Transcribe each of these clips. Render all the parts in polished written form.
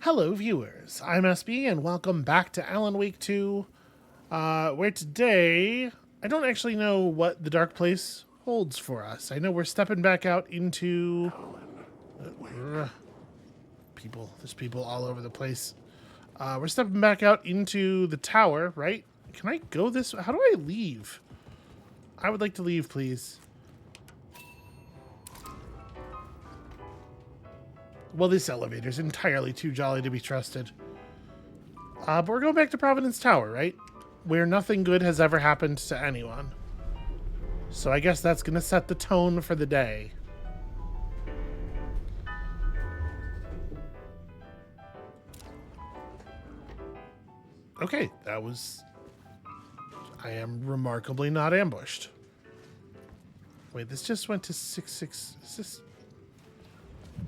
Hello, viewers. I'm SB, and welcome back to Alan Wake 2, where today, I don't actually know what the Dark Place holds for us. I know we're stepping back out into... there's people all over the place. We're stepping back out into the tower, right? Can I go this way? How do I leave? I would like to leave, please. Well, this elevator's entirely too jolly to be trusted. But we're going back to Providence Tower, right? Where nothing good has ever happened to anyone. So I guess that's going to set the tone for the day. Okay, that was... I am remarkably not ambushed. Wait, this just went to 6-6... Is this...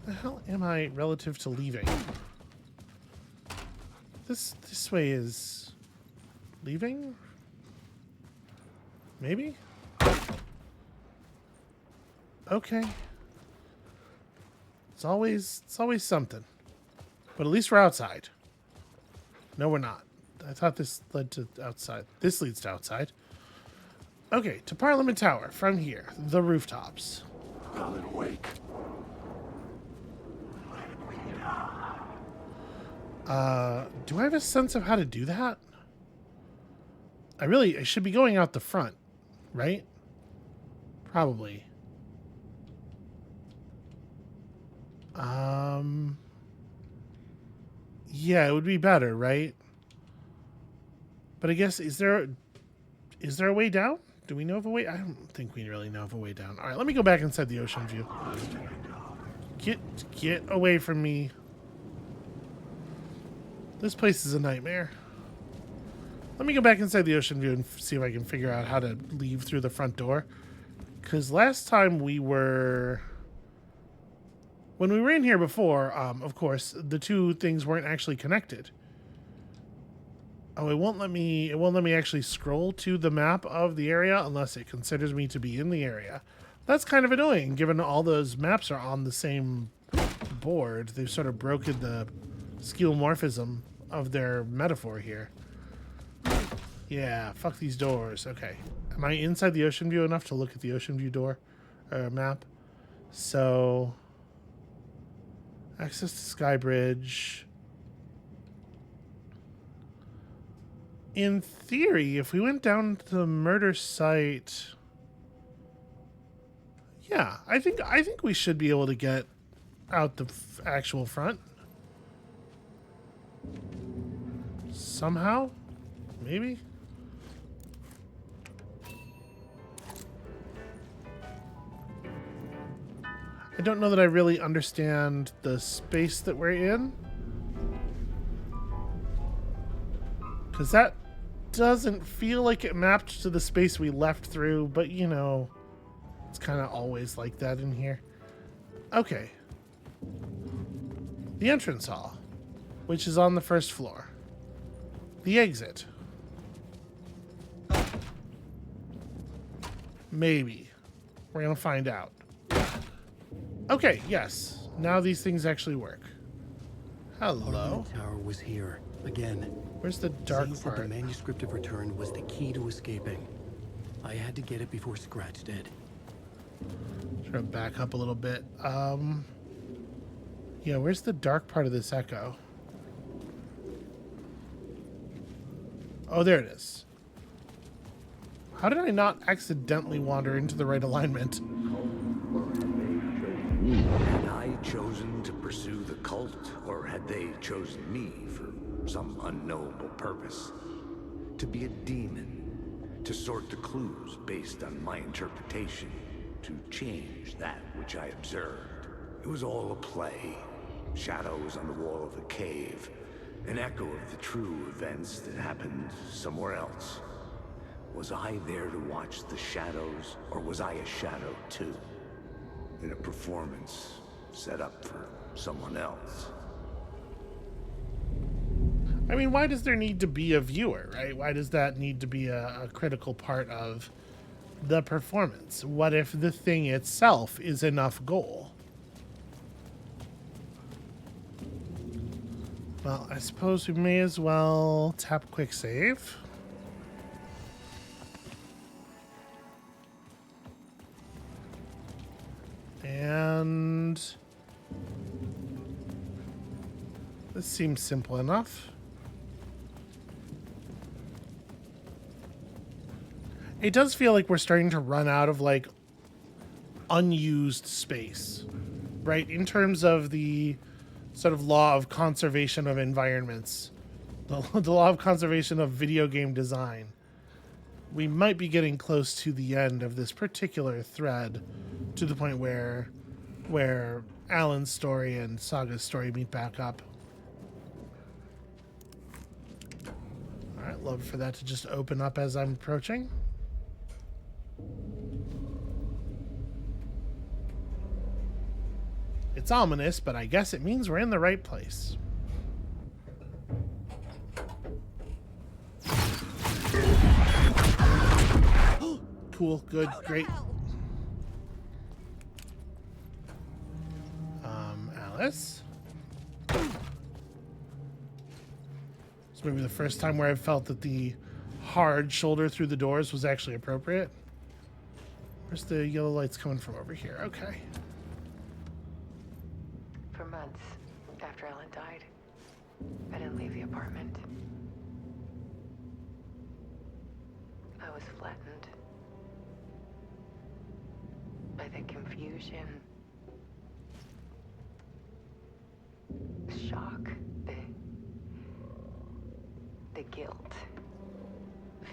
The hell am I relative to leaving? This way is leaving? Maybe? Okay. It's always something. But at least we're outside. No, we're not. I thought this led to outside. This leads to outside. Okay, to Parliament Tower from here. The rooftops. Alan Wake. Do I have a sense of how to do that? I should be going out the front, right? Probably. Yeah, it would be better, right? But I guess, is there a way down? Do we know of a way? I don't think we really know of a way down. All right, let me go back inside the ocean view. Get away from me. This place is a nightmare. Let me go back inside the ocean view and see if I can figure out how to leave through the front door. Because last time when we were in here before, of course, the two things weren't actually connected. Oh, it won't let me actually scroll to the map of the area unless it considers me to be in the area. That's kind of annoying, given all those maps are on the same board. They've sort of broken the skeuomorphism of their metaphor here. Yeah, fuck these doors. Okay. Am I inside the ocean view enough to look at the ocean view door map? So, access to Skybridge. In theory, if we went down to the murder site, yeah, I think we should be able to get out the actual front. Somehow? Maybe? I don't know that I really understand the space that we're in. Because that doesn't feel like it mapped to the space we left through, but you know, it's kind of always like that in here. Okay. The entrance hall, which is on the first floor. The exit. Maybe. We're gonna find out. Okay, yes. Now these things actually work. Hello. Parliament Tower was here again. Where's the dark Zane said part? the manuscript of return was the key to escaping. I had to get it before Scratch did. Try to back up a little bit. Yeah, where's the dark part of this echo? Oh, there it is. How did I not accidentally wander into the right alignment? Had I chosen to pursue the cult, or had they chosen me for some unknowable purpose? To be a demon, to sort the clues based on my interpretation, to change that which I observed. It was all a play. Shadows on the wall of the cave, an echo of the true events that happened somewhere else. Was I there to watch the shadows, or was I a shadow too? In a performance set up for someone else. I mean, why does there need to be a viewer, right? Why does that need to be a critical part of the performance? What if the thing itself is enough goal? Well, I suppose we may as well tap quick save. And this seems simple enough. It does feel like we're starting to run out of like unused space, right? In terms of the sort of law of conservation of environments, the law of conservation of video game design. We might be getting close to the end of this particular thread, to the point where Alan's story and Saga's story meet back up. All right, love for that to just open up as I'm approaching. It's ominous, but I guess it means we're in the right place. Cool, good, great. Alice? It's maybe the first time where I felt that the hard shoulder through the doors was actually appropriate. Where's the yellow lights coming from over here? Okay. For months after Ellen died, I didn't leave the apartment. I was flattened by the confusion, the shock, the guilt,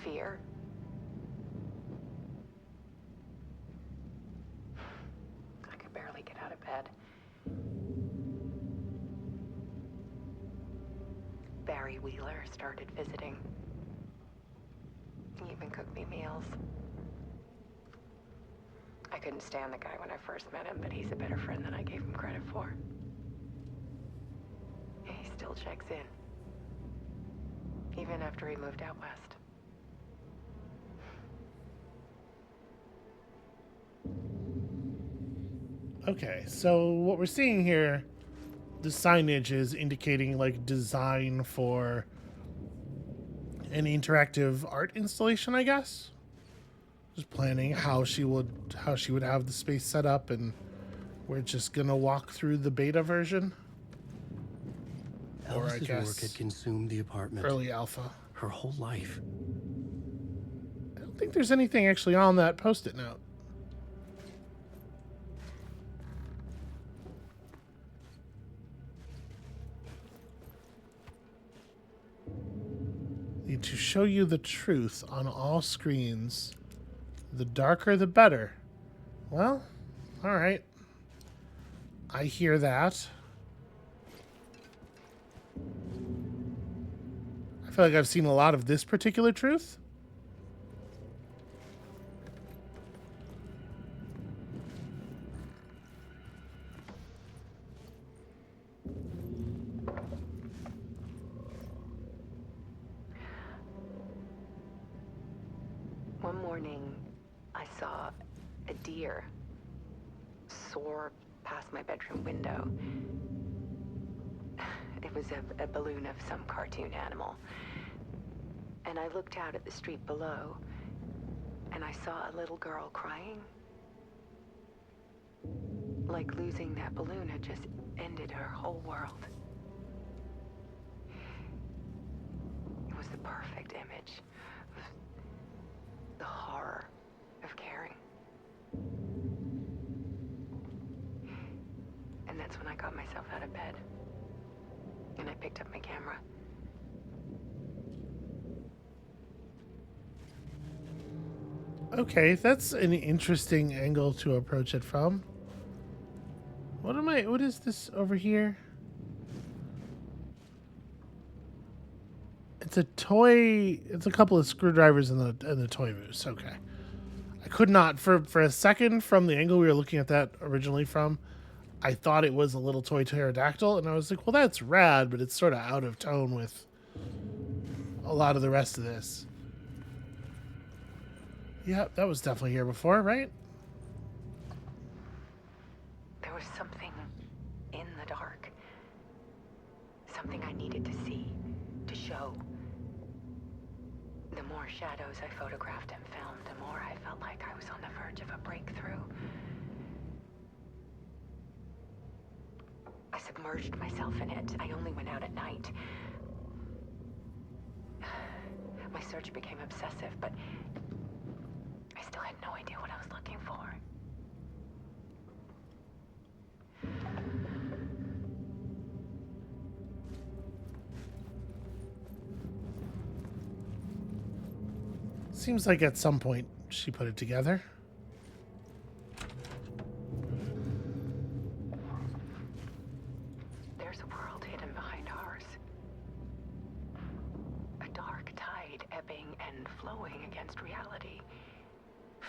fear. I could barely get out of bed. Barry Wheeler started visiting. He even cooked me meals. I couldn't stand the guy when I first met him, but he's a better friend than I gave him credit for. He still checks in, even after he moved out west. Okay, so what we're seeing here, the signage is indicating like design for an interactive art installation, I guess. Just planning how she would have the space set up, and we're just gonna walk through the beta version. Or I Alice's guess work had consumed the apartment. early alpha. Her whole life. I don't think there's anything actually on that post-it note. Need to show you the truth on all screens. The darker, the better. Well, all right. I hear that. I feel like I've seen a lot of this particular truth. One morning, I saw a deer soar past my bedroom window. It was a balloon of some cartoon animal. And I looked out at the street below, and I saw a little girl crying. Like losing that balloon had just ended her whole world. It was the perfect image of the horror of caring. And that's when I got myself out of bed. And I picked up my camera. Okay, that's an interesting angle to approach it from. What is this over here? It's a toy, it's a couple of screwdrivers in the toy moose. Okay. I could not, for a second, from the angle we were looking at that originally from, I thought it was a little toy pterodactyl, and I was like, well, that's rad, but it's sort of out of tone with a lot of the rest of this. Yeah, that was definitely here before, right? There was something in the dark. something I needed to see, to show. The more shadows I photographed and filmed, the more I felt like I was on the verge of a breakthrough. I submerged myself in it. I only went out at night. My search became obsessive, but I still had no idea what I was looking for. Seems like at some point she put it together. There's a world hidden behind ours. A dark tide ebbing and flowing against reality.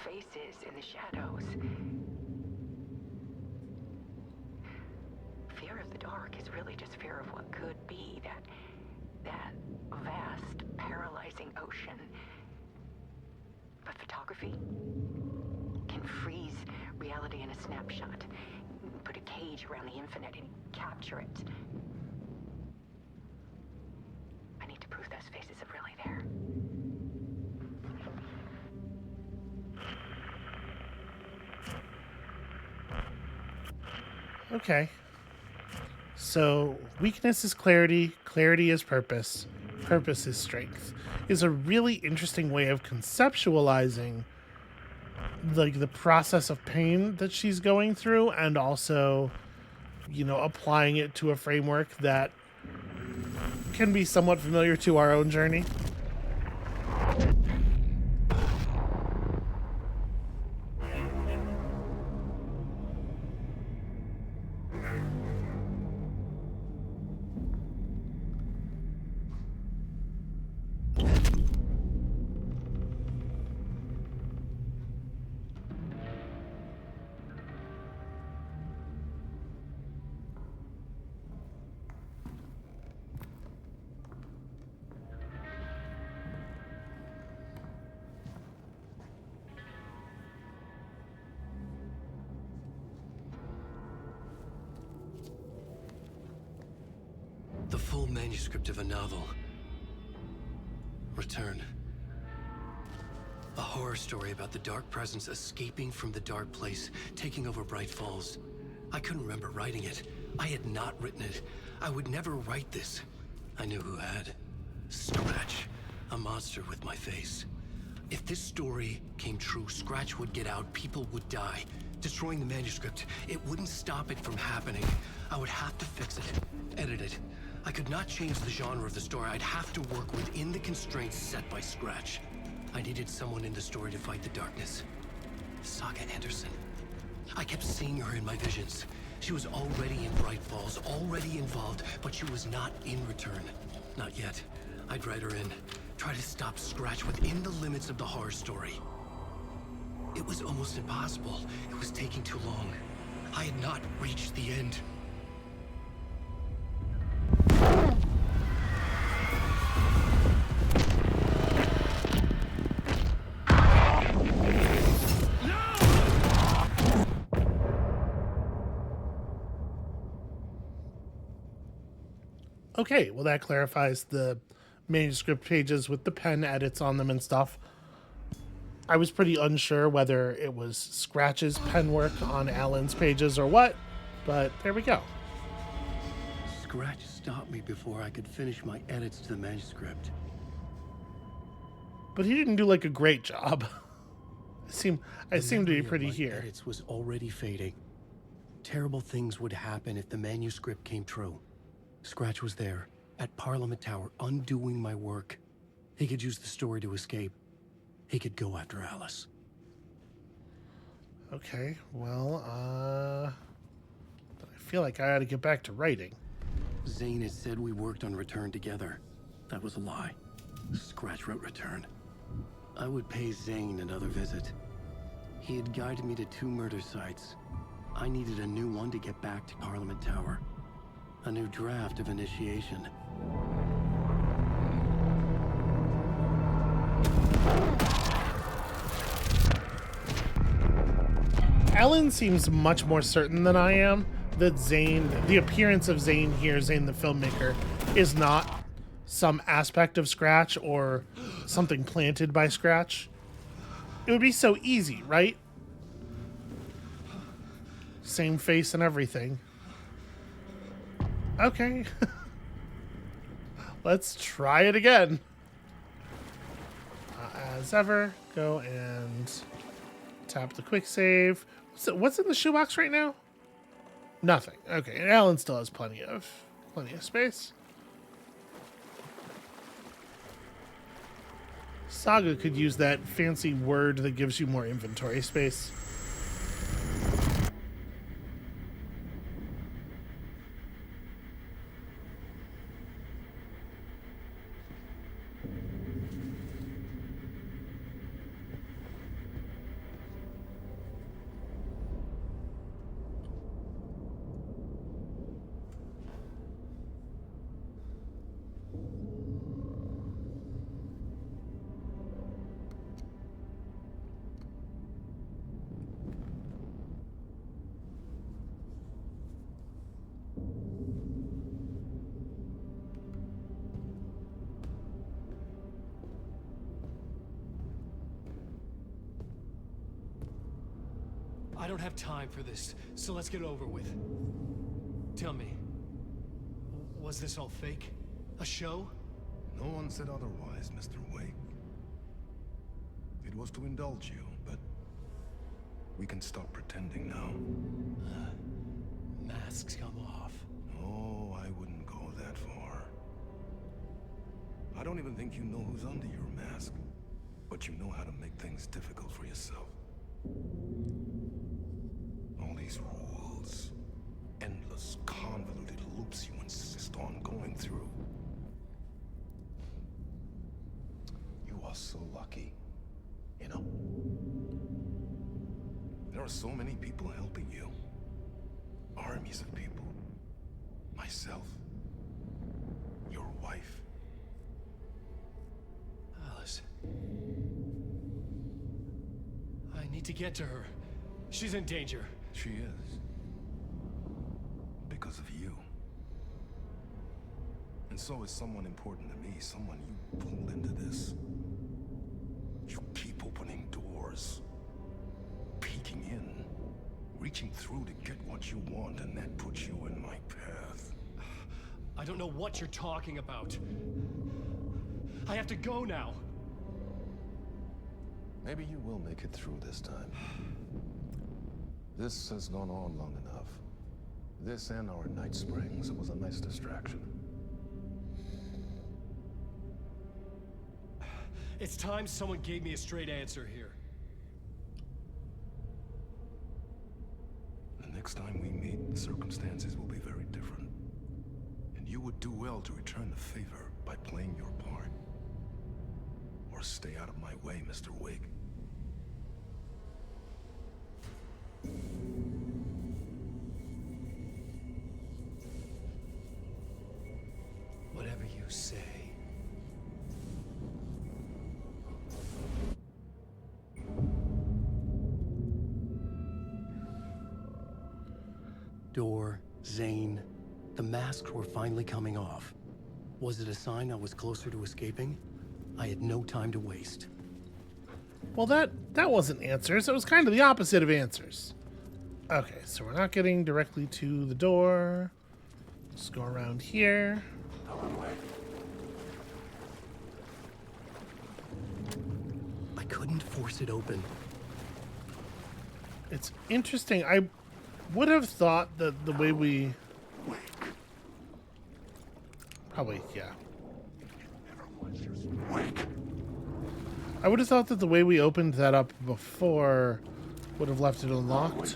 Faces in the shadows. Fear of the dark is really just fear of what could be, that vast, paralyzing ocean. But photography can freeze reality in a snapshot, put a cage around the infinite and capture it. I need to prove those faces are really there. Okay. So, weakness is clarity, clarity is purpose, purpose is strength. Is a really interesting way of conceptualizing like the process of pain that she's going through, and also, you know, applying it to a framework that can be somewhat familiar to our own journey. The full manuscript of a novel. Return. A horror story about the dark presence escaping from the dark place, taking over Bright Falls. I couldn't remember writing it. I had not written it. I would never write this. I knew who had. Scratch. A monster with my face. If this story came true, Scratch would get out, people would die. Destroying the manuscript, it wouldn't stop it from happening. I would have to fix it, edit it. I could not change the genre of the story. I'd have to work within the constraints set by Scratch. I needed someone in the story to fight the darkness. Saga Anderson. I kept seeing her in my visions. She was already in Bright Falls, already involved, but she was not in Return. Not yet. I'd write her in, try to stop Scratch within the limits of the horror story. It was almost impossible. It was taking too long. I had not reached the end. Okay, well that clarifies the manuscript pages with the pen edits on them and stuff. I was pretty unsure whether it was Scratch's pen work on Alan's pages or what, but there we go. Scratch stopped me before I could finish my edits to the manuscript. But he didn't do like a great job. I seem to be pretty My here. edits was already fading. Terrible things would happen if the manuscript came true. Scratch was there, at Parliament Tower, undoing my work. He could use the story to escape. He could go after Alice. Okay, well, I feel like I ought to get back to writing. Zane had said we worked on Return together. That was a lie. Scratch wrote Return. I would pay Zane another visit. He had guided me to 2 murder sites. I needed a new one to get back to Parliament Tower. A new draft of initiation. Alan seems much more certain than I am that Zane, the appearance of Zane here, Zane the filmmaker, is not some aspect of Scratch or something planted by Scratch, it would be so easy, right? Same face and everything. Okay. Let's try it again. As ever, go and tap the quick save. What's in the shoebox right now? Nothing. Okay, and Alan still has plenty of space. Saga could use that fancy word that gives you more inventory space. I don't have time for this, so let's get it over with. Tell me, was this all fake? A show? No one said otherwise, Mr. Wake. It was to indulge you, but we can stop pretending now. Masks come off. Oh, I wouldn't go that far. I don't even think you know who's under your mask, but you know how to make things difficult for yourself. All these rules, endless, convoluted loops you insist on going through. You are so lucky, you know? There are so many people helping you. Armies of people. Myself. Your wife. Alice. I need to get to her. She's in danger. She is. Because of you. And so is someone important to me, someone you pulled into this. You keep opening doors. Peeking in. Reaching through to get what you want, and that puts you in my path. I don't know what you're talking about. I have to go now. Maybe you will make it through this time. This has gone on long enough. This and our night springs. It was a nice distraction. It's time someone gave me a straight answer here. The next time we meet, the circumstances will be very different. And you would do well to return the favor by playing your part. Or stay out of my way, Mr. Wake. Whatever you say. Door, Zane, the masks were finally coming off. Was it a sign I was closer to escaping? I had no time to waste. Well, that wasn't answers. It was kind of the opposite of answers. Okay, so we're not getting directly to the door. Let's go around here. I couldn't force it open. It's interesting. I would have thought that the way we... Probably, yeah. I would have thought that the way we opened that up before would have left it unlocked.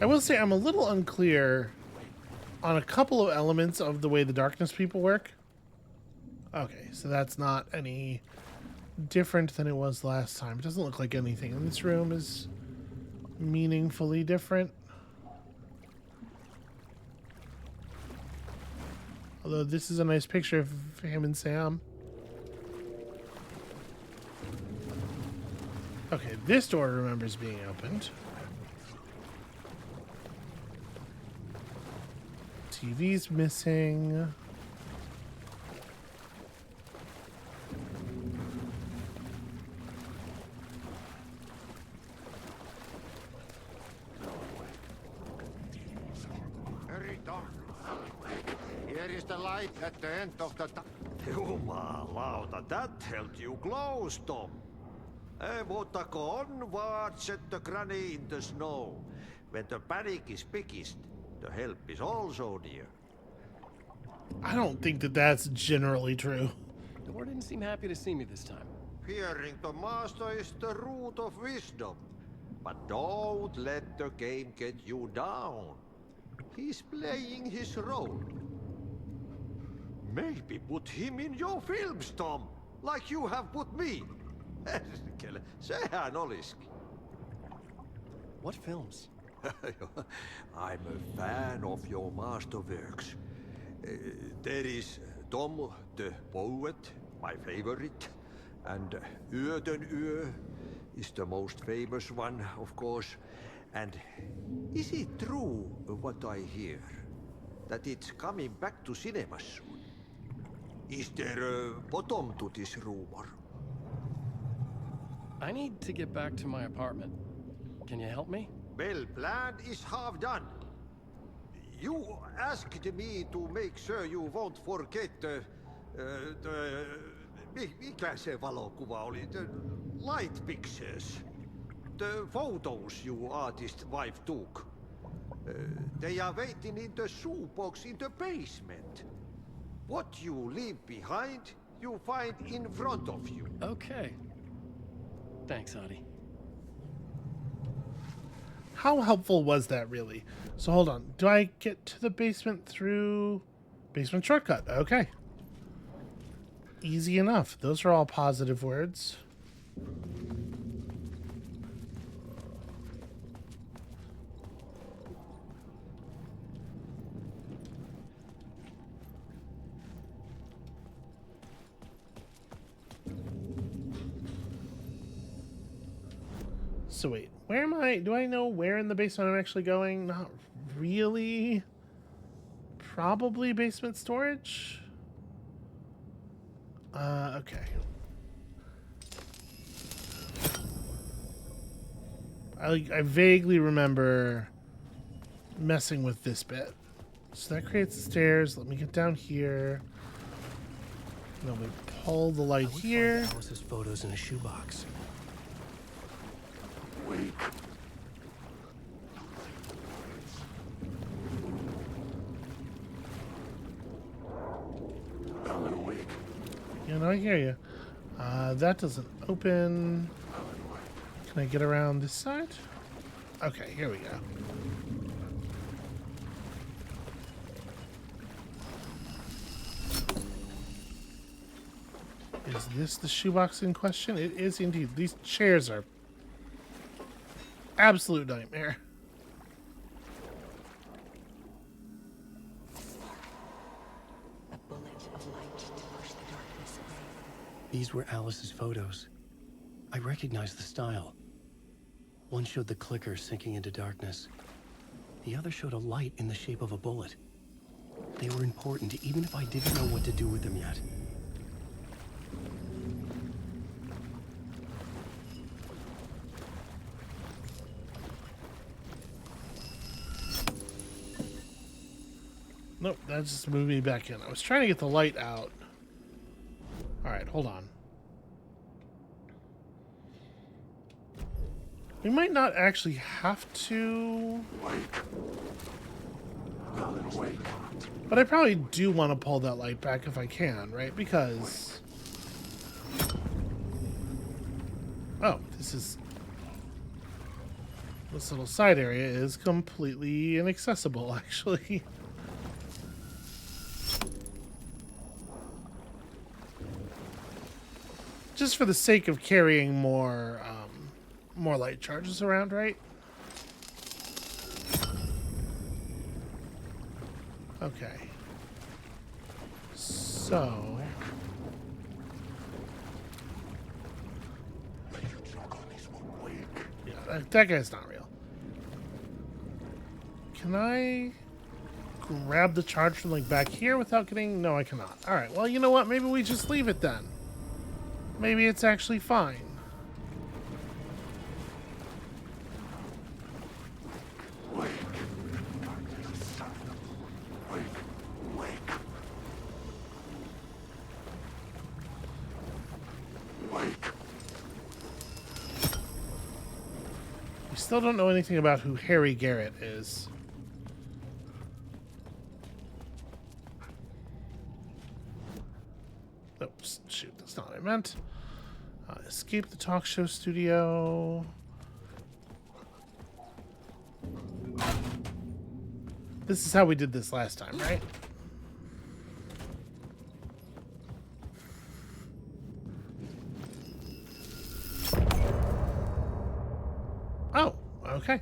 I will say I'm a little unclear on a couple of elements of the way the darkness people work. Okay, so that's not any different than it was last time. It doesn't look like anything in this room is meaningfully different. Although this is a nice picture of him and Sam. Okay, this door remembers being opened. TV's missing. Very dark. Here is the light at the end of the Jumalauta, that held you close, Tom. Mutta onwards at the granny in the snow. When the panic is biggest, the help is also near. I don't think that that's generally true. The war didn't seem happy to see me this time. Fearing the master is the root of wisdom. But don't let the game get you down. He's playing his role. Maybe put him in your films, Tom, like you have put me. Sehän olisikin. What films? I'm a fan of your masterworks. There is Tom the Poet, my favorite, and Yöden Yö is the most famous one, of course. And is it true what I hear, that it's coming back to cinemas soon? Is there a bottom to this rumor? I need to get back to my apartment. Can you help me? Well, plan is half done. You asked me to make sure you won't forget mikä se valokuva oli? The light pictures. The photos your artist wife took. They are waiting in the shoebox in the basement. What you leave behind, you find in front of you. Okay. Thanks, Adi. How helpful was that, really? So hold on. Do I get to the basement through basement shortcut? Okay. Easy enough. Those are all positive words. So wait, where am I? Do I know where in the basement I'm actually going? Not really. Probably basement storage. Okay. I vaguely remember messing with this bit. So that creates the stairs. Let me get down here. Then we pull the light here. Alice's photos in a shoebox. Yeah, no, I hear you. That doesn't open. Can I get around this side? Okay, here we go. Is this the shoebox in question? It is indeed. These chairs are absolute nightmare. A bullet of light to push the darkness away. These were Alice's photos. I recognized the style. One showed the clicker sinking into darkness. The other showed a light in the shape of a bullet. They were important, even if I didn't know what to do with them yet. Nope, that just moved me back in. I was trying to get the light out. Alright, hold on. We might not actually have to. But I probably do want to pull that light back if I can, right? Because... Oh, this little side area is completely inaccessible, actually. Just for the sake of carrying more light charges around, right? Okay. So... that guy's not real. Can I grab the charge from like back here without getting... No, I cannot. All right, well, you know what? Maybe we just leave it then. Maybe it's actually fine. We still don't know anything about who Harry Garrett is. Oops, shoot, that's not what I meant. Escape the talk show studio. This is how we did this last time, right? Oh, okay.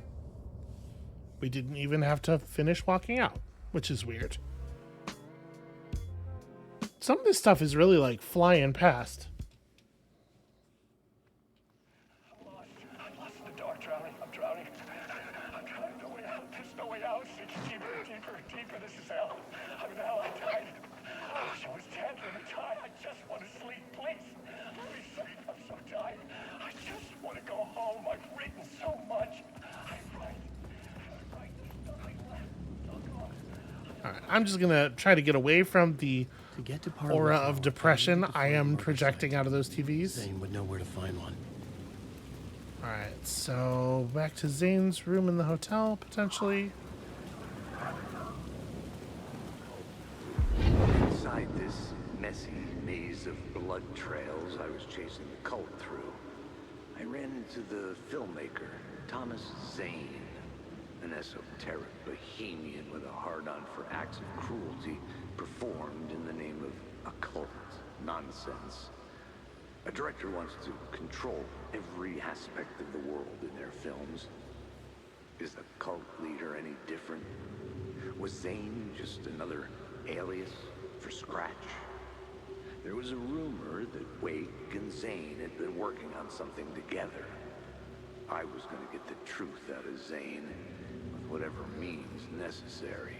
We didn't even have to finish walking out, which is weird. Some of this stuff is really like flying past. I'm lost in the dark, drowning. I'm drowning. I'm drowning. No way out. There's no way out. It's deeper, deeper, deeper. This is hell. I'm in hell. I'm tired. I wish I was dead. I'm tired. I just want to sleep, please. Please sleep. I'm so tired. I just want to go home. I've written so much. I write. There's nothing left. All right, I'm just gonna try to get away from the To get to aura of depression I am projecting out of those TVs. Zane would know where to find one. All right, so back to Zane's room in the hotel, potentially. Inside this messy maze of blood trails I was chasing the cult through, I ran into the filmmaker, Thomas Zane, an esoteric bohemian with a hard-on for acts of cruelty performed in the name of occult nonsense. A director wants to control every aspect of the world in their films. Is the cult leader any different? Was Zane just another alias for Scratch? There was a rumor that Wake and Zane had been working on something together. I was going to get the truth out of Zane with whatever means necessary.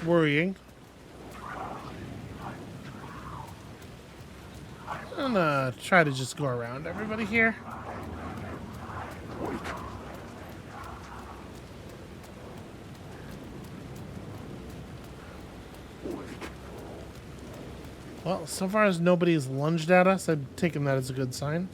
Worrying. I'm gonna try to just go around everybody here. Well, so far as nobody's lunged at us, I'm taking that as a good sign.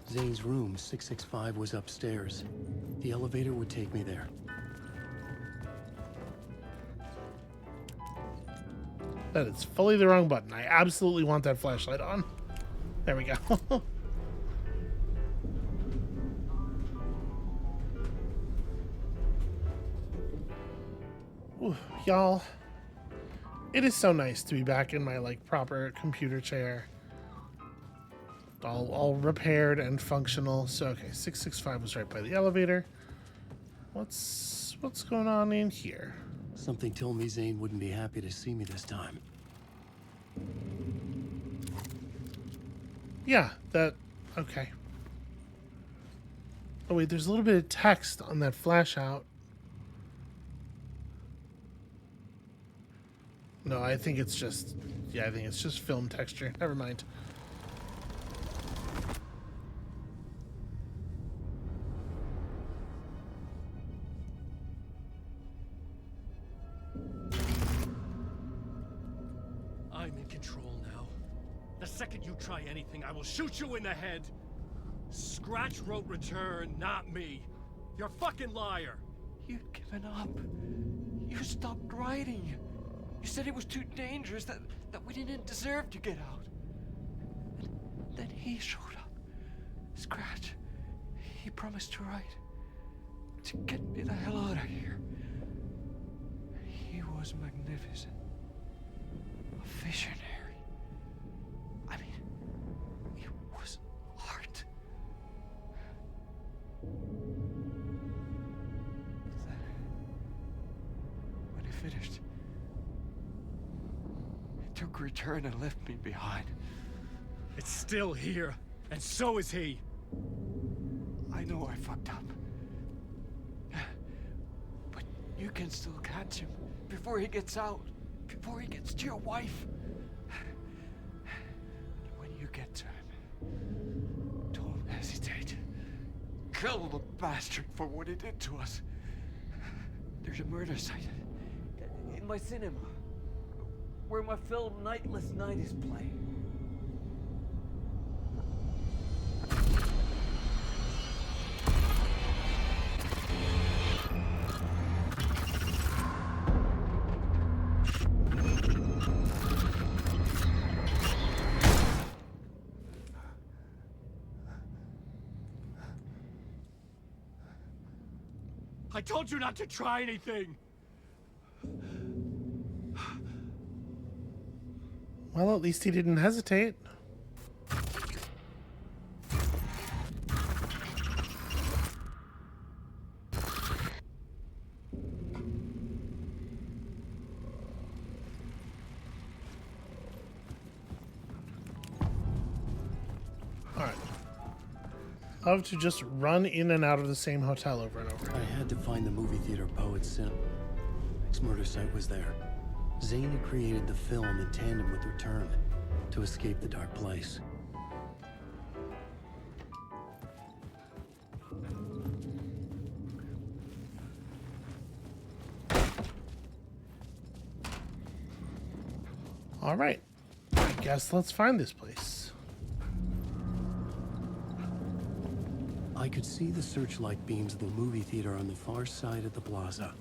Zane's room, 665, was upstairs. The elevator would take me there. That is fully the wrong button. I absolutely want that flashlight on. There we go. Ooh, y'all, it is so nice to be back in my like proper computer chair. All repaired and functional. So okay, 665 was right by the elevator. What's going on in here? Something told me Zane wouldn't be happy to see me this time. Yeah, that okay. Oh wait, there's a little bit of text on that flash out. No, I think it's just film texture. Never mind. I'm in control now. The second you try anything, I will shoot you in the head. Scratch wrote Return, not me. You're a fucking liar. You'd given up. You stopped writing. You said it was too dangerous, that we didn't deserve to get out. And then he showed up. Scratch. He promised to write. To get me the hell out of here. He was magnificent. A visionary. I mean, it was art. finished. It took return and left me behind. It's still here, and so is he. I know I fucked up. But you can still catch him before he gets out, before he gets to your wife. When you get to him, don't hesitate. Kill the bastard for what he did to us. There's a murder site in my cinema where my film Nightless Night is playing. I told you not to try anything! Well, at least he didn't hesitate. Alright. Love to just run in and out of the same hotel over and over. I had to find the movie theater Poe had sent. Next murder site was there. Zane had created the film in tandem with Return to escape the dark place. All right. I guess let's find this place. I could see the searchlight beams of the movie theater on the far side of the plaza.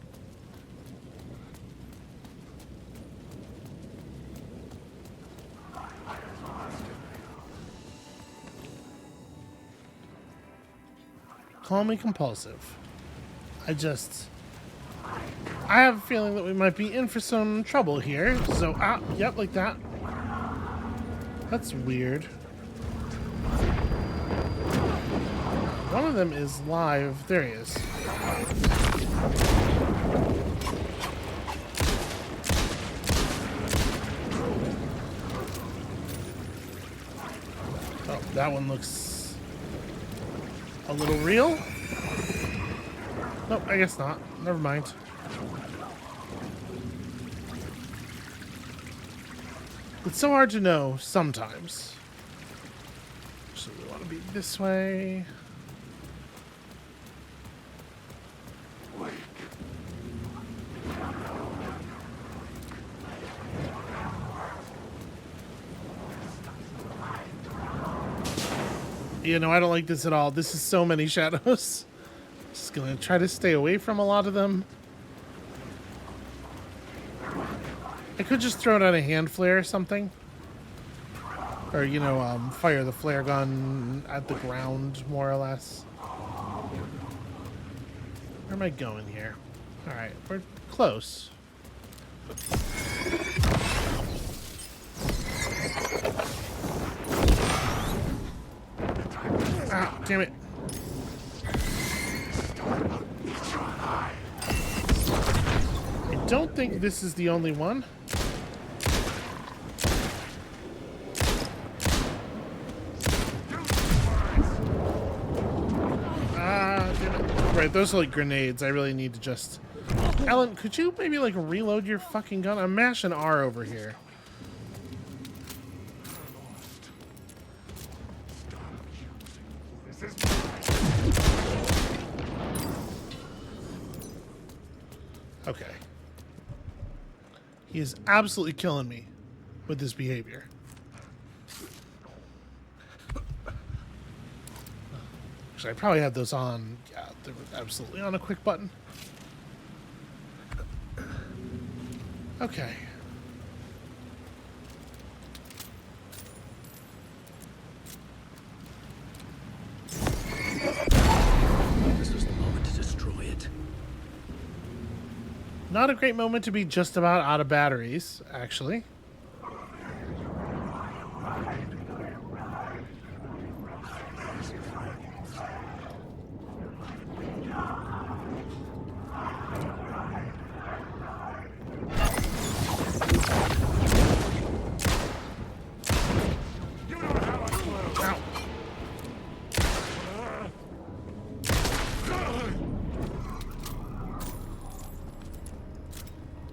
Call me compulsive. I have a feeling that we might be in for some trouble here. So, yep, like that. That's weird. One of them is live. There he is. Oh, that one looks a little real. Nope, I guess not. Never mind. It's so hard to know sometimes. So we want to be this way. You know, I don't like this at all. This is so many shadows. Just gonna try to stay away from a lot of them. I could just throw down a hand flare or something. Or, you know, fire the flare gun at the ground, more or less. Where am I going here? Alright, we're close. Ah, damn it. I don't think this is the only one. Ah, damn it. Right, those are like grenades. I really need to just... Ellen, could you maybe like reload your fucking gun? I'm mashing R over here. Okay. He is absolutely killing me with this behavior. Actually, I probably had those on. Yeah, they were absolutely on a quick button. Okay. This was the moment to destroy it. Not a great moment to be just about out of batteries, actually.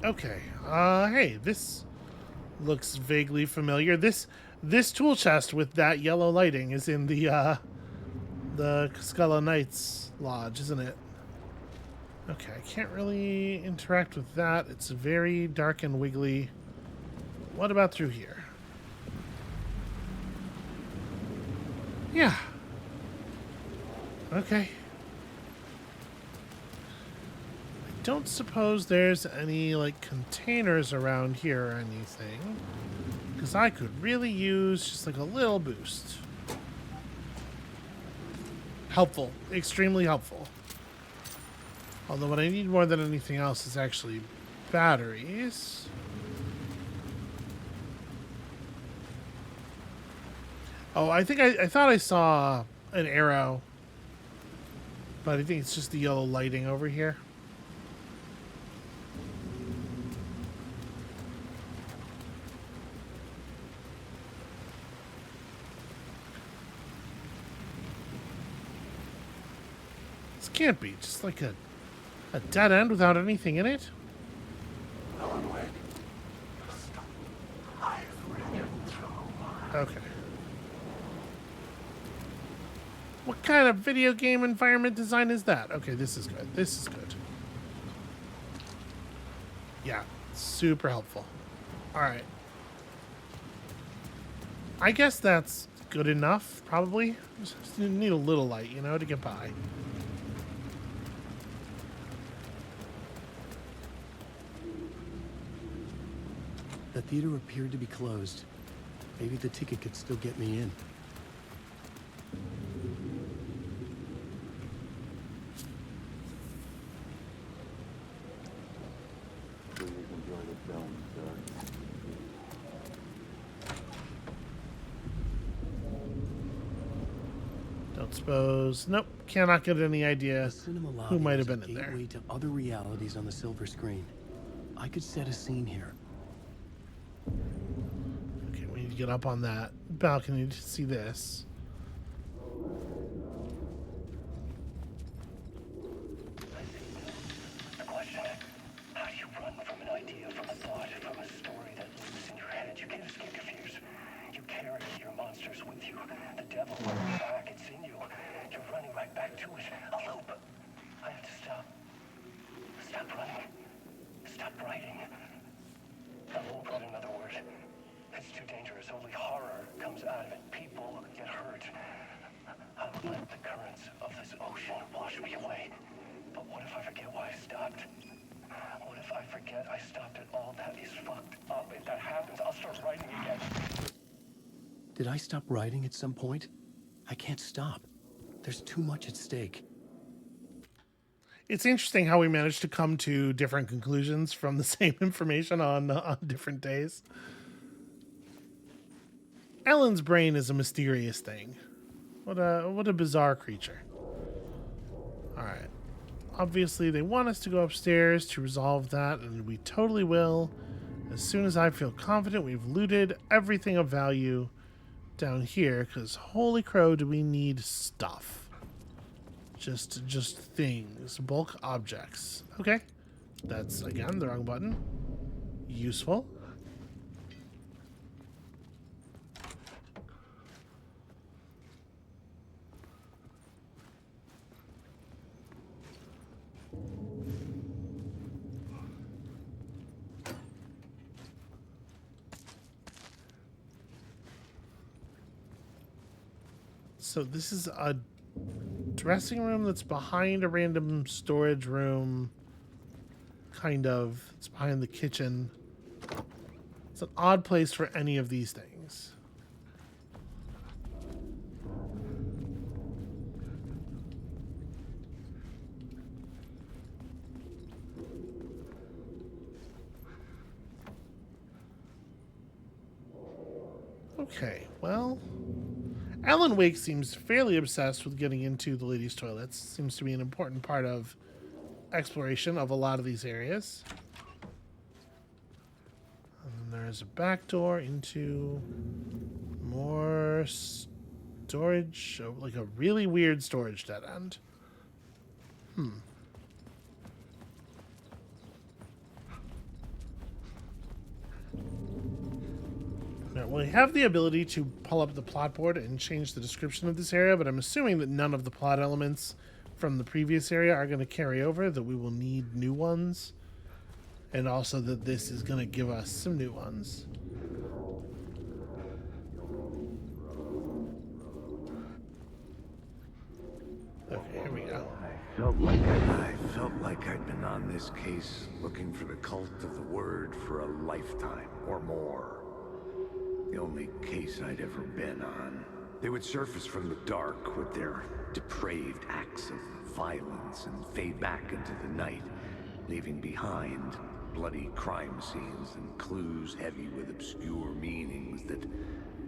Okay. Hey, this looks vaguely familiar. This tool chest with that yellow lighting is in the Skulla Knights Lodge, isn't it? Okay, I can't really interact with that. It's very dark and wiggly. What about through here? Yeah. Okay. I don't suppose there's any, like, containers around here or anything. Because I could really use just, like, a little boost. Helpful. Extremely helpful. Although what I need more than anything else is actually batteries. Oh, I think I thought I saw an arrow. But I think it's just the yellow lighting over here. This can't be just like a dead end without anything in it. Okay. What kind of video game environment design is that? Okay, this is good. This is good. Yeah, super helpful. All right. I guess that's good enough, probably. Just need a little light, you know, to get by. The theater appeared to be closed. Maybe the ticket could still get me in. Don't suppose. Nope, cannot get any idea The cinema lobby who might have was a been in there. gateway to other realities on the silver screen. I could set a scene here. Okay, we need to get up on that balcony to see this. The question, how do you run from an idea, from a thought, from a story that lives in your head? You can't escape your fears. You carry your monsters with you. The devil is back, it's in you. You're running right back to it. A loop. I have to stop. Stop running. Stop writing. I won't write another word. It's too dangerous. Only horror comes out of it. People get hurt. I would let the currents of this ocean wash me away. But what if I forget why I stopped? What if I forget I stopped at all? That is fucked up. If that happens, I'll start writing again. Did I stop writing at some point? I can't stop. There's too much at stake. It's interesting how we managed to come to different conclusions from the same information on different days. Ellen's brain is a mysterious thing. What a bizarre creature. All right. Obviously, they want us to go upstairs to resolve that, and we totally will. As soon as I feel confident we've looted everything of value down here, because holy crow, do we need stuff. Just things. Bulk objects. Okay. That's, again, the wrong button. Useful. So this is a dressing room that's behind a random storage room. Kind of. It's behind the kitchen. It's an odd place for any of these things. Okay, well, Alan Wake seems fairly obsessed with getting into the ladies' toilets. Seems to be an important part of exploration of a lot of these areas. And then there's a back door into more storage, like a really weird storage dead end. well, we have the ability to pull up the plot board and change the description of this area, but I'm assuming that none of the plot elements from the previous area are going to carry over, that we will need new ones, and also that this is going to give us some new ones. Okay, here we go. I felt like I'd been on this case looking for the cult of the word for a lifetime or more. The only case I'd ever been on. They would surface from the dark with their depraved acts of violence and fade back into the night, leaving behind bloody crime scenes and clues heavy with obscure meanings that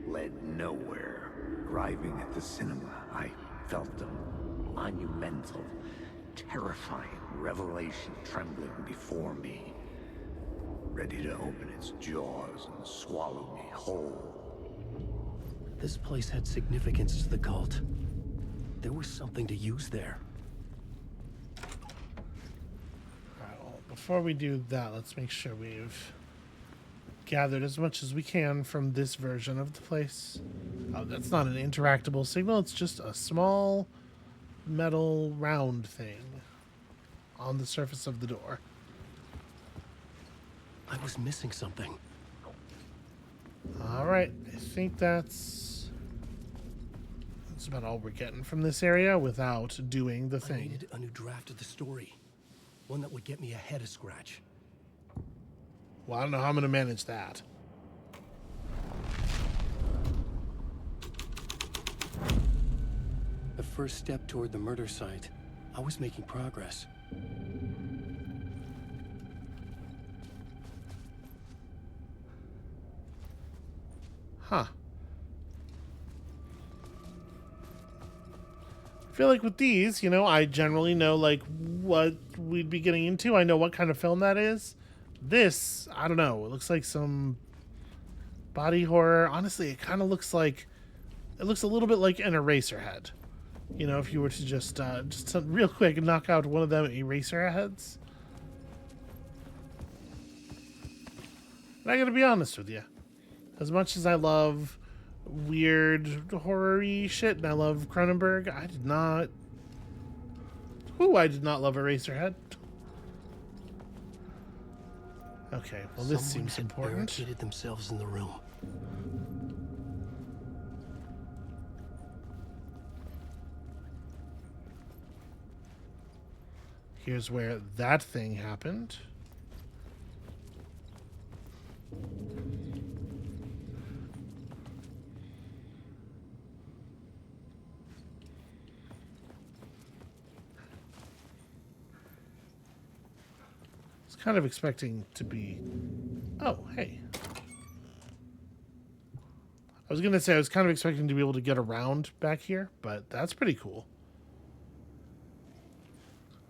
led nowhere. Arriving at the cinema, I felt a monumental, terrifying revelation trembling before me, ready to open its jaws and swallow me whole. This place had significance to the cult. There was something to use there. Alright, well, before we do that, let's make sure we've gathered as much as we can from this version of the place. Oh, that's not an interactable signal, it's just a small metal round thing on the surface of the door. I was missing something. Alright, I think that's about all we're getting from this area without doing the I thing. needed a new draft of the story. One that would get me ahead of Scratch. Well, I don't know how I'm going to manage that. The first step toward the murder site. I was making progress. Huh. I feel like with these, you know, I generally know, like, what we'd be getting into. I know what kind of film that is. This, I don't know. It looks like some body horror. Honestly, it kind of looks like... It looks a little bit like an Eraserhead. You know, if you were to just real quick knock out one of them Eraserheads. And I gotta be honest with you. As much as I love weird horror-y shit and I love Cronenberg, I did not love Eraserhead. Okay, well this Someone seems had important. barricaded themselves in the room. Here's where that thing happened. Kind of expecting to be... Oh, hey. I was going to say I was kind of expecting to be able to get around back here, but that's pretty cool.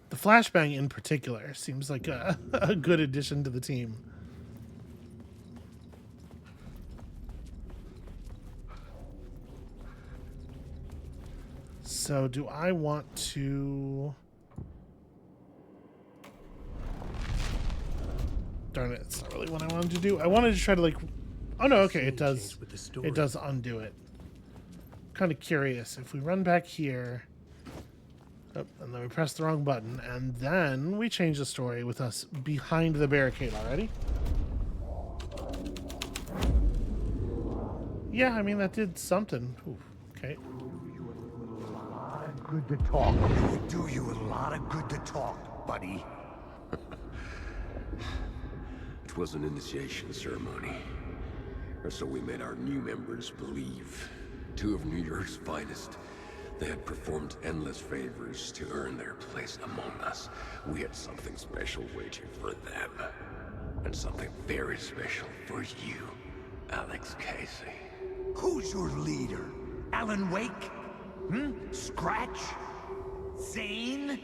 The flashbang in particular seems like a good addition to the team. So do I want to... Darn it, it's not really what I wanted to do. I wanted to try to, like... Oh, no, okay, it does. It does undo it. Kind of curious. If we run back here... Oh, and then we press the wrong button, and then we change the story with us behind the barricade already. Yeah, I mean, that did something. Ooh, okay. Good to talk. It would do you a lot of good to talk, buddy. It was an initiation ceremony. Or so we made our new members believe. Two of New York's finest. They had performed endless favors to earn their place among us. We had something special waiting for them. And something very special for you, Alex Casey. Who's your leader? Alan Wake? Scratch? Zane?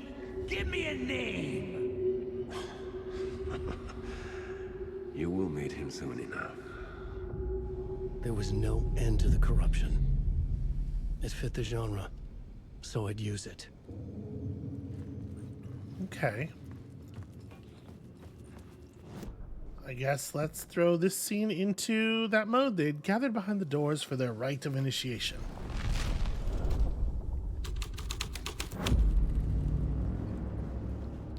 Give me a name! You will meet him soon enough. There was no end to the corruption. It fit the genre, so I'd use it. Okay. I guess let's throw this scene into that mode. They'd gathered behind the doors for their rite of initiation.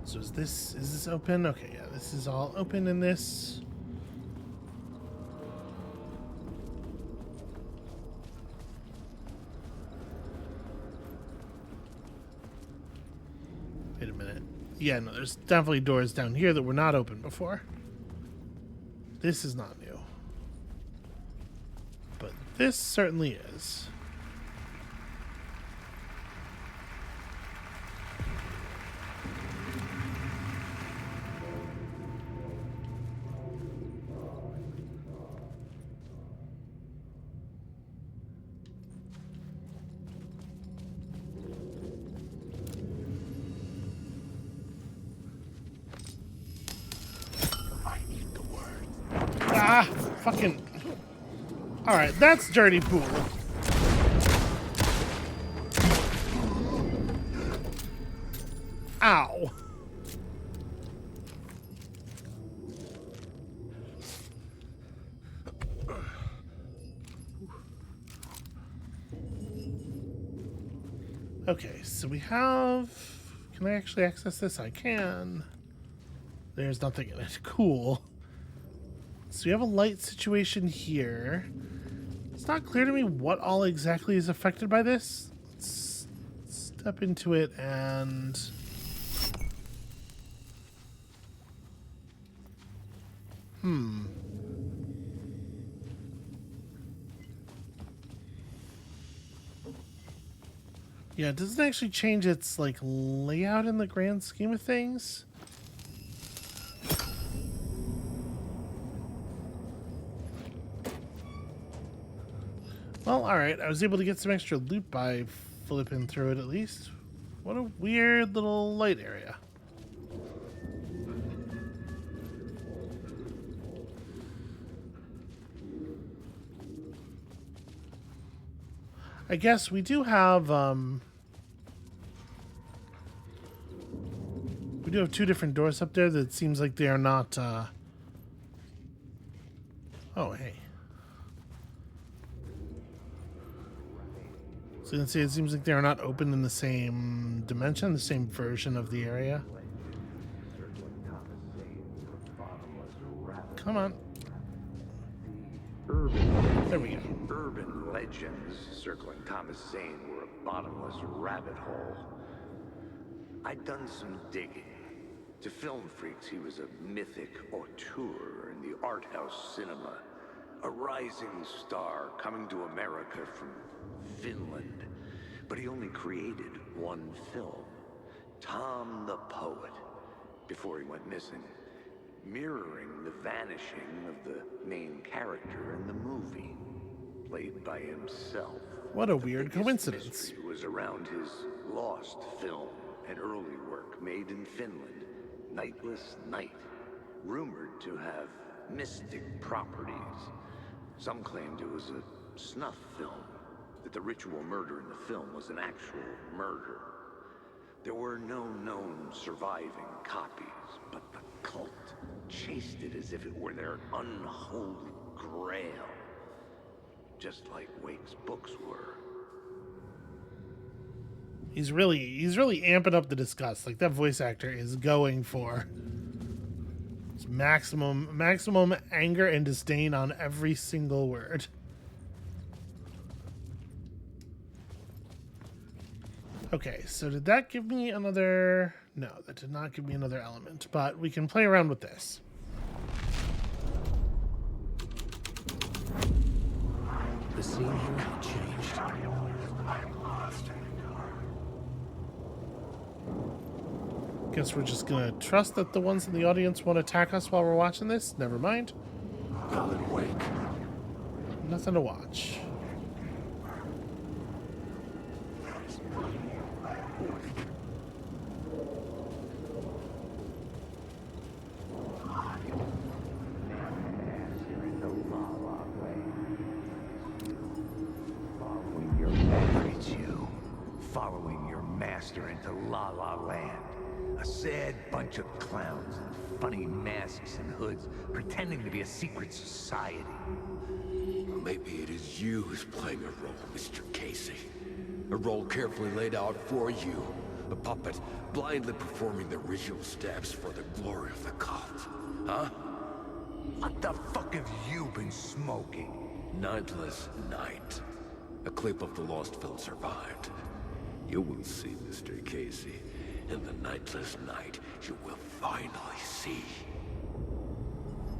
So is this open? Okay, yeah, this is all open in this. Wait a minute. Yeah, no, there's definitely doors down here that were not open before. This is not new. But this certainly is. Ah, fucking. Alright, that's dirty pool. Ow. Okay, so we have... Can I actually access this? I can. There's nothing in it. Cool. So we have a light situation here. It's not clear to me what all exactly is affected by this. Let's step into it and... Yeah, it doesn't actually change its, like, layout in the grand scheme of things. Well, alright, I was able to get some extra loot by flipping through it at least. What a weird little light area. I guess we do have, we do have two different doors up there that seems like they are not, oh, hey. So you can see it seems like they are not open in the same dimension, the same version of the area. Come on. There we go. Urban legends circling Thomas Zane were a bottomless rabbit hole. I'd done some digging. To film freaks, he was a mythic auteur in the art house cinema. A rising star coming to America from Finland. But he only created one film, Tom the Poet, before he went missing, mirroring the vanishing of the main character in the movie, played by himself. What a weird coincidence. It was around his lost film, an early work made in Finland, Nightless Night, rumored to have mystic properties. Some claimed it was a snuff film, that the ritual murder in the film was an actual murder. There were no known surviving copies, but the cult chased it as if it were their unholy grail. Just like Wake's books were. He's really amping up the disgust. Like, that voice actor is going for maximum anger and disdain on every single word. Okay, so did that give me another... No, that did not give me another element, but we can play around with this. The scene here had changed. Guess we're just gonna trust that the ones in the audience won't attack us while we're watching this. Never mind. Alan Wake. Nothing to watch. Following your master into La La Land. A sad bunch of clowns in funny masks and hoods, pretending to be a secret society. Maybe it is you who's playing a role, Mr. Casey. A role carefully laid out for you. A puppet blindly performing the ritual steps for the glory of the cult. Huh? What the fuck have you been smoking? Nightless Night. A clip of the lost film survived. You will see, Mr. Casey. In the Nightless Night, you will finally see.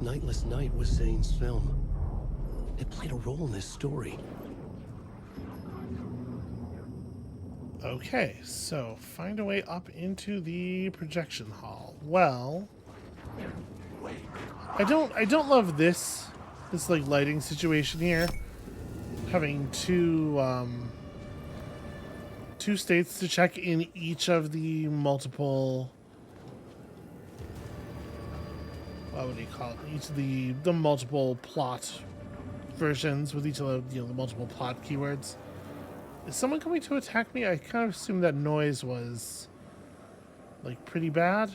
Nightless Night was Zane's film. It played a role in this story. Okay, so find a way up into the projection hall. Well, I don't love this like lighting situation here. Having two states to check in each of the multiple, what would you call it? Each of the multiple plot versions with each of the multiple plot keywords. Is someone coming to attack me? I kind of assumed that noise was like pretty bad.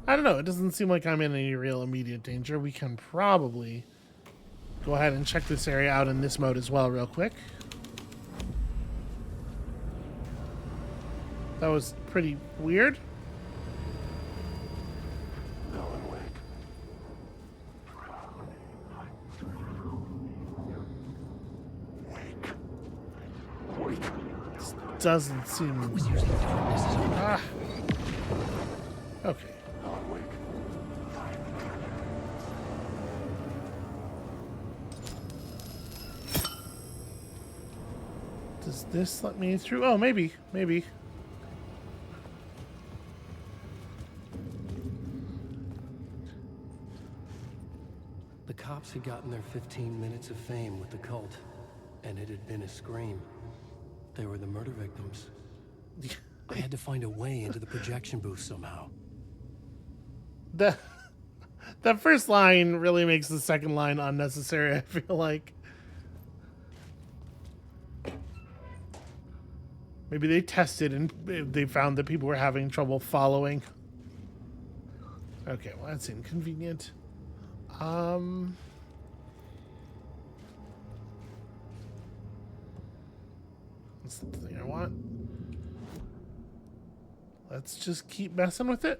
I don't know. It doesn't seem like I'm in any real immediate danger. We can probably go ahead and check this area out in this mode as well real quick. That was pretty weird. This doesn't seem... Ah. Okay. Does this let me through? Oh, maybe. Maybe. The cops had gotten their 15 minutes of fame with the cult, and it had been a scream. They were the murder victims. I had to find a way into the projection booth somehow. That first line really makes the second line unnecessary, I feel like. Maybe they tested and they found that people were having trouble following. Okay, well, that's inconvenient. That's the thing I want. Let's just keep messing with it.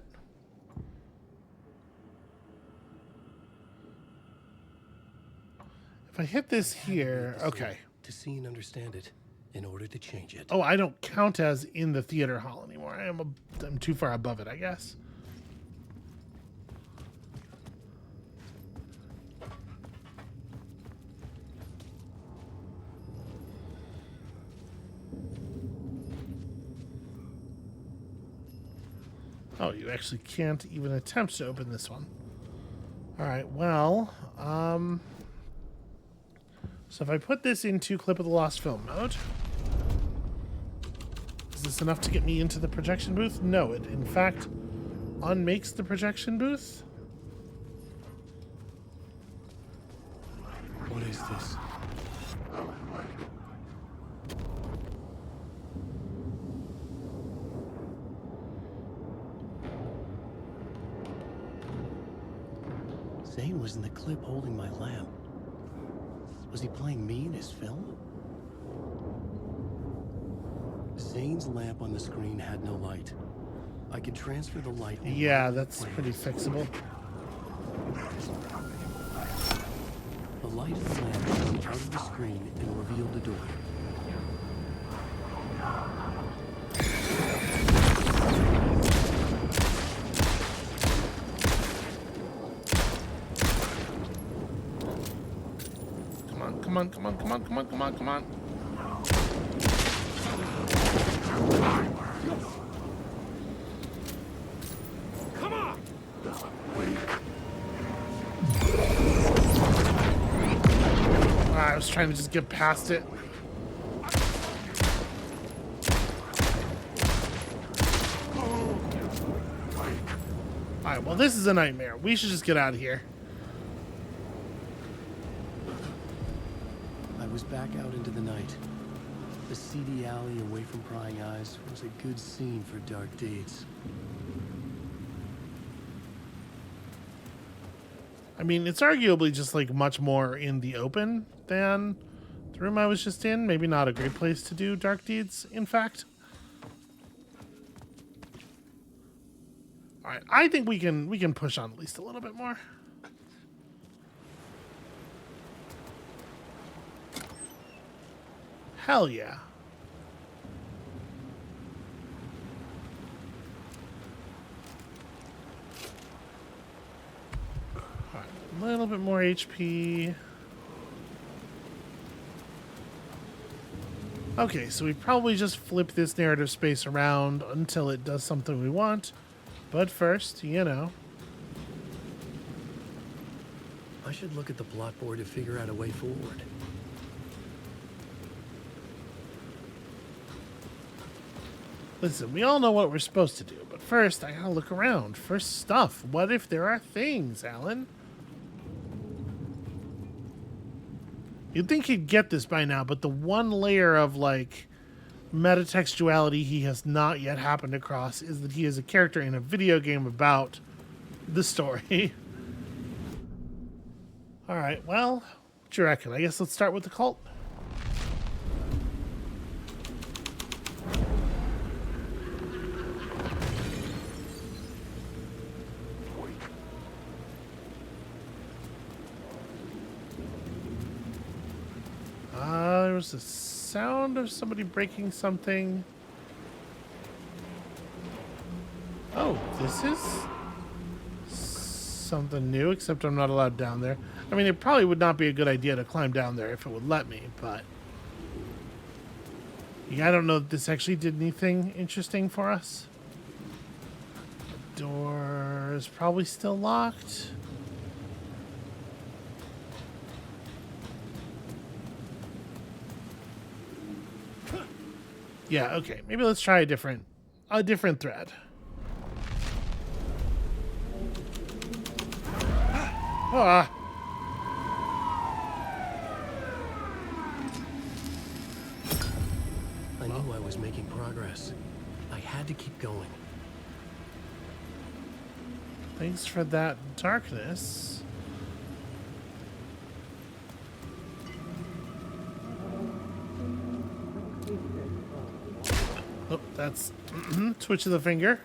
If I hit this here, okay. To see and understand it in order to change it. Oh, I don't count as in the theater hall anymore. I'm too far above it, I guess. Oh, you actually can't even attempt to open this one. All right, well, so if I put this into Clip of the Lost Film mode, is this enough to get me into the projection booth? No, it in fact unmakes the projection booth. What is this? Zane was in the clip holding my lamp. Was he playing me in his film? Zane's lamp on the screen had no light. I could transfer the light. Yeah, that's pretty fixable. The light of the lamp came out of the screen and revealed the door. Come on, come on, come on, come on, come on, come on. Come on! I was trying to just get past it. Alright, well, this is a nightmare. We should just get out of here. I was back out into the night. The seedy alley away from prying eyes was a good scene for dark deeds. I mean, it's arguably just like much more in the open than the room I was just in. Maybe not a great place to do dark deeds, in fact. All right, I think we can push on at least a little bit more. Hell yeah. All right, a little bit more HP. Okay, so we probably just flip this narrative space around until it does something we want. But first, you know. I should look at the plot board to figure out a way forward. Listen, we all know what we're supposed to do, but first I gotta look around for stuff. What if there are things, Alan? You'd think he'd get this by now, but the one layer of, like, metatextuality he has not yet happened across is that he is a character in a video game about the story. Alright, well, what you reckon? I guess let's start with the cult. There was a sound of somebody breaking something. Oh, this is something new, except I'm not allowed down there. I mean, it probably would not be a good idea to climb down there if it would let me, but yeah, I don't know if this actually did anything interesting for us. The door is probably still locked. Yeah, okay. Maybe let's try a different thread. Ah. I knew I was making progress. I had to keep going. Thanks for that darkness. Oh, that's twitch of the finger.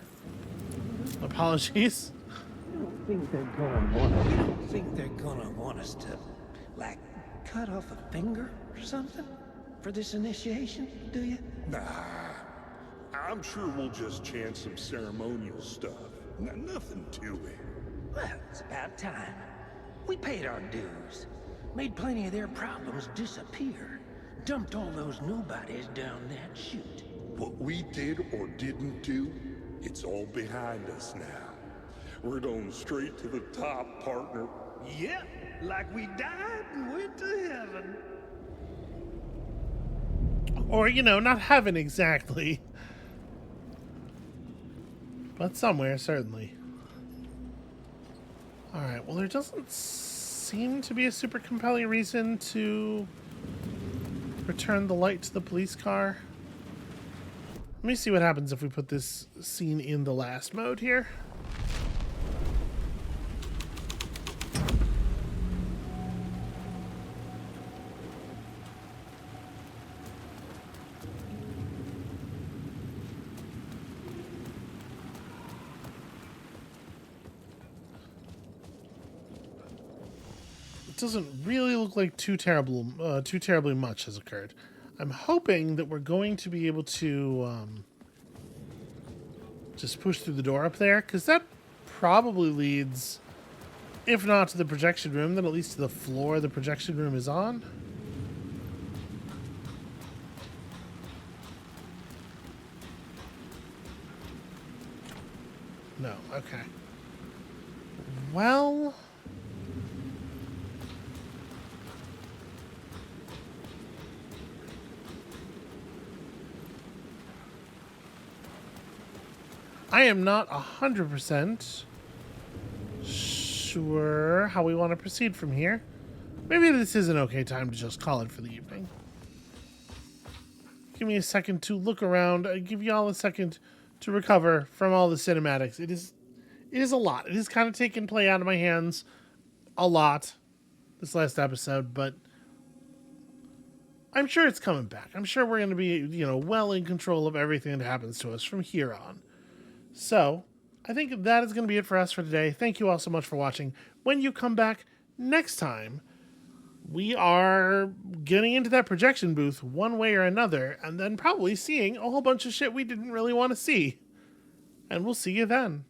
Apologies. We don't think they're gonna want us to, like, cut off a finger or something for this initiation, do you? Nah, I'm sure we'll just chant some ceremonial stuff. Nothing to it. Well, it's about time. We paid our dues, made plenty of their problems disappear, dumped all those nobodies down that chute. What we did or didn't do, it's all behind us now. We're going straight to the top, partner. Yep, like we died and went to heaven. Or, you know, not heaven exactly. But somewhere, certainly. Alright, well, there doesn't seem to be a super compelling reason to return the light to the police car. Let me see what happens if we put this scene in the last mode here. It doesn't really look like too terribly much has occurred. I'm hoping that we're going to be able to just push through the door up there, because that probably leads, if not to the projection room, then at least to the floor the projection room is on. No, okay. Well, I am not 100% sure how we want to proceed from here. Maybe this is an okay time to just call it for the evening. give me a second to look around. Give y'all a second to recover from all the cinematics. It is a lot. It has kind of taken play out of my hands a lot this last episode, but I'm sure it's coming back. I'm sure we're going to be, well in control of everything that happens to us from here on. So, I think that is going to be it for us for today. Thank you all so much for watching. When you come back next time, we are getting into that projection booth one way or another, and then probably seeing a whole bunch of shit we didn't really want to see. And we'll see you then.